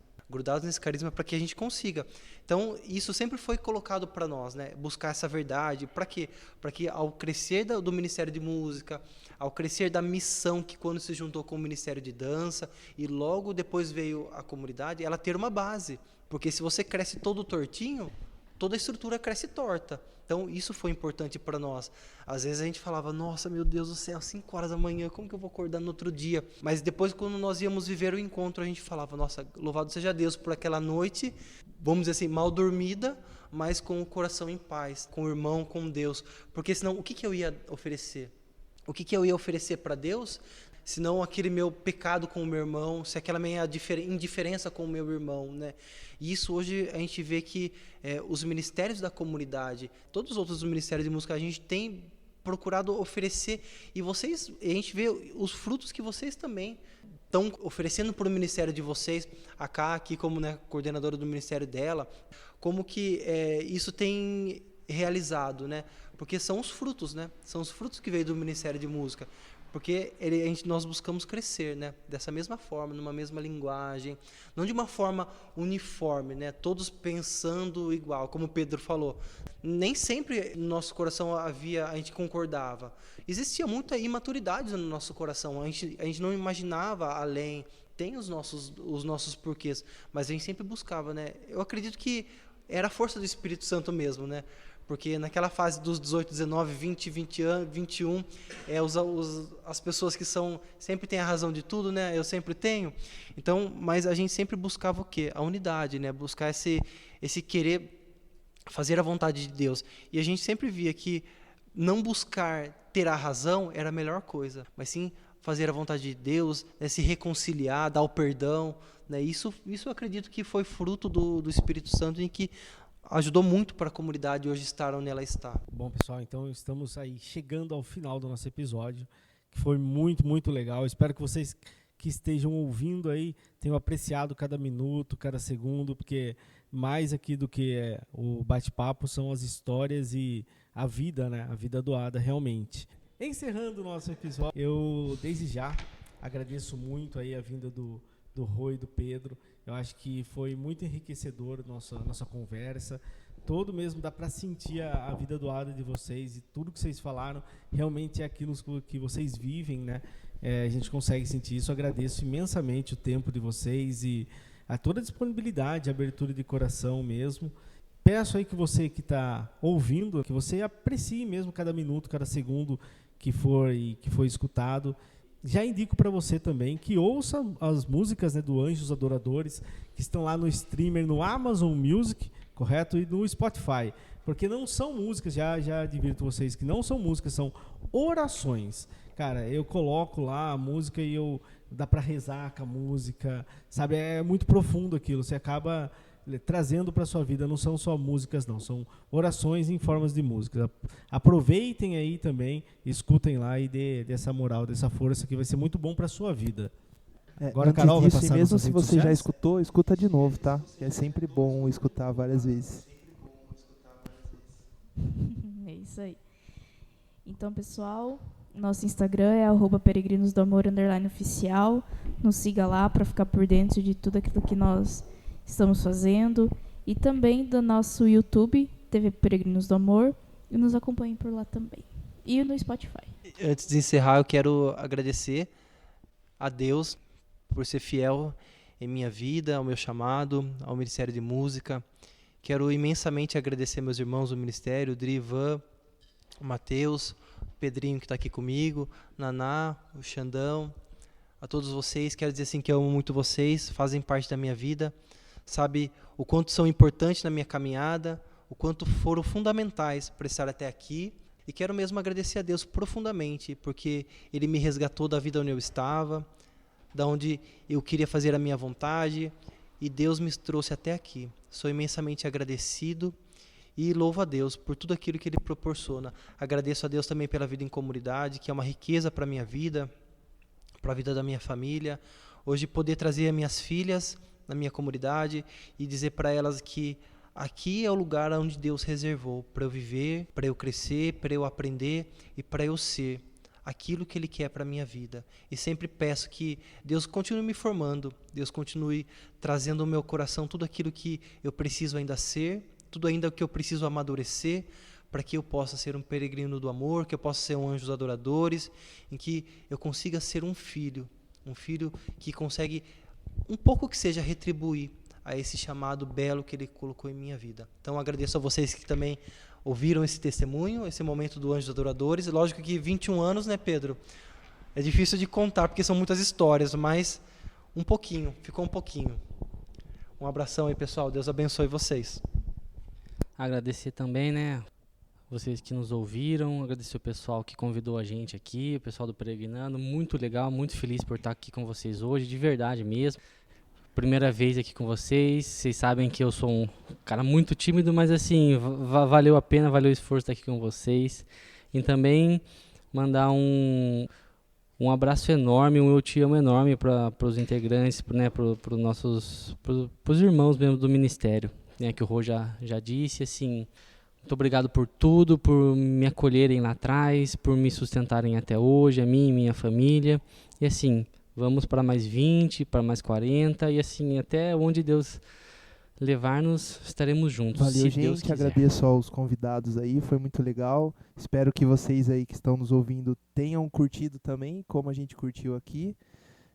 para que a gente consiga. Então, isso sempre foi colocado para nós, né? Buscar essa verdade. Para quê? Para que ao crescer do Ministério de Música, ao crescer da missão, que quando se juntou com o Ministério de Dança, e logo depois veio a comunidade, ela ter uma base. Porque se você cresce todo tortinho, toda a estrutura cresce torta. Então, isso foi importante para nós. Às vezes a gente falava, nossa, meu Deus do céu, 5 horas da manhã, como que eu vou acordar no outro dia? Mas depois, quando nós íamos viver o encontro, a gente falava, nossa, louvado seja Deus por aquela noite, vamos dizer assim, mal dormida, mas com o coração em paz, com o irmão, com Deus. Porque senão, o que eu ia oferecer? O que eu ia oferecer para Deus, se não aquele meu pecado com o meu irmão, se aquela minha indiferença com o meu irmão, né? E isso hoje a gente vê que os ministérios da comunidade, todos os outros ministérios de música, a gente tem procurado oferecer, e a gente vê os frutos que vocês também estão oferecendo para o ministério de vocês, a Cá, aqui como, né, coordenadora do ministério dela, como que isso tem realizado, né? Porque são os frutos, né? São os frutos que veio do Ministério de Música. Porque nós buscamos crescer, né? Dessa mesma forma, numa mesma linguagem, não de uma forma uniforme, né? Todos pensando igual, como o Pedro falou. Nem sempre no nosso coração a gente concordava. Existia muita imaturidade no nosso coração, a gente não imaginava além. Tem os nossos porquês, mas a gente sempre buscava, né? Eu acredito que era a força do Espírito Santo mesmo, né? Porque naquela fase dos 18, 19, 20, 21, as pessoas que sempre têm a razão de tudo, né? Eu sempre tenho. Então, mas a gente sempre buscava o quê? A unidade, né? Buscar esse querer fazer a vontade de Deus. E a gente sempre via que não buscar ter a razão era a melhor coisa, mas sim fazer a vontade de Deus, né? Se reconciliar, dar o perdão, né? Isso eu acredito que foi fruto do Espírito Santo, em que ajudou muito para a comunidade hoje estar onde ela está. Bom, pessoal, então estamos aí chegando ao final do nosso episódio, que foi muito, muito legal. Espero que vocês que estejam ouvindo aí tenham apreciado cada minuto, cada segundo, porque mais aqui do que o bate-papo são as histórias e a vida, né? A vida doada realmente. Encerrando o nosso episódio, eu desde já agradeço muito aí a vinda do Rô e do Pedro. Eu acho que foi muito enriquecedor nossa conversa. Todo mesmo dá para sentir a vida doada de vocês, e tudo que vocês falaram realmente é aquilo que vocês vivem, né? A gente consegue sentir isso. Eu agradeço imensamente o tempo de vocês e a toda a disponibilidade, a abertura de coração mesmo. Peço aí que você que está ouvindo, que você aprecie mesmo cada minuto, cada segundo que foi escutado. Já indico para você também que ouça as músicas, né, do Anjos Adoradores, que estão lá no streamer, no Amazon Music, correto? E no Spotify. Porque não são músicas, já advirto vocês que não são músicas, são orações. Cara, eu coloco lá a música e dá para rezar com a música, sabe? É muito profundo aquilo, você acaba trazendo para sua vida. Não são só músicas, não, são orações em formas de músicas. Aproveitem aí também, escutem lá e dê essa moral, dessa força, que vai ser muito bom para sua vida. Agora a Carol vai passar mesmo nossas se redes você já sociais? escutou, escuta de novo, tá? É sempre bom escutar várias vezes. É isso aí. Então, pessoal, nosso Instagram é @peregrinosdoamor_oficial. Nos siga lá para ficar por dentro de tudo aquilo que nós estamos fazendo. E também do nosso YouTube, TV Peregrinos do Amor. E nos acompanhem por lá também. E no Spotify. Antes de encerrar, eu quero agradecer a Deus por ser fiel em minha vida, ao meu chamado, ao Ministério de Música. Quero imensamente agradecer meus irmãos do Ministério, o Drivan, o Matheus, o Pedrinho que está aqui comigo, Naná, o Xandão, a todos vocês. Quero dizer assim que eu amo muito vocês, fazem parte da minha vida, sabe o quanto são importantes na minha caminhada, o quanto foram fundamentais para estar até aqui. E quero mesmo agradecer a Deus profundamente, porque Ele me resgatou da vida onde eu estava, da onde eu queria fazer a minha vontade, e Deus me trouxe até aqui. Sou imensamente agradecido e louvo a Deus por tudo aquilo que Ele proporciona. Agradeço a Deus também pela vida em comunidade, que é uma riqueza para a minha vida, para a vida da minha família. Hoje poder trazer as minhas filhas na minha comunidade e dizer para elas que aqui é o lugar onde Deus reservou para eu viver, para eu crescer, para eu aprender e para eu ser aquilo que Ele quer para a minha vida. E sempre peço que Deus continue me formando, Deus continue trazendo ao meu coração tudo aquilo que eu preciso ainda ser, tudo ainda que eu preciso amadurecer, para que eu possa ser um peregrino do amor, que eu possa ser um anjo dos adoradores, em que eu consiga ser um filho que consegue um pouco que seja retribuir a esse chamado belo que Ele colocou em minha vida. Então agradeço a vocês que também ouviram esse testemunho, esse momento do Anjo dos Adoradores. Lógico que 21 anos, né, Pedro? É difícil de contar, porque são muitas histórias, mas ficou um pouquinho. Um abração aí, pessoal. Deus abençoe vocês. Agradecer também, né, vocês que nos ouviram, agradecer o pessoal que convidou a gente aqui, o pessoal do Peregrinando. Muito legal, muito feliz por estar aqui com vocês hoje, de verdade mesmo. Primeira vez aqui com vocês sabem que eu sou um cara muito tímido, mas assim, valeu a pena, valeu o esforço estar aqui com vocês. E também mandar um abraço enorme, um eu te amo enorme para os integrantes, né, para os irmãos mesmo do Ministério, né, que o Rô já disse, assim, muito obrigado por tudo, por me acolherem lá atrás, por me sustentarem até hoje, a mim e minha família, e assim, vamos para mais 20, para mais 40, e assim, até onde Deus levar-nos, estaremos juntos. Valeu, se gente. Deus quiser. Agradeço aos convidados aí, foi muito legal. Espero que vocês aí que estão nos ouvindo tenham curtido também, como a gente curtiu aqui.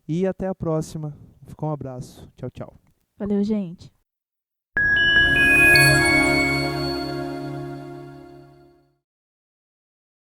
E até a próxima. Fica um abraço. Tchau, tchau. Valeu, gente.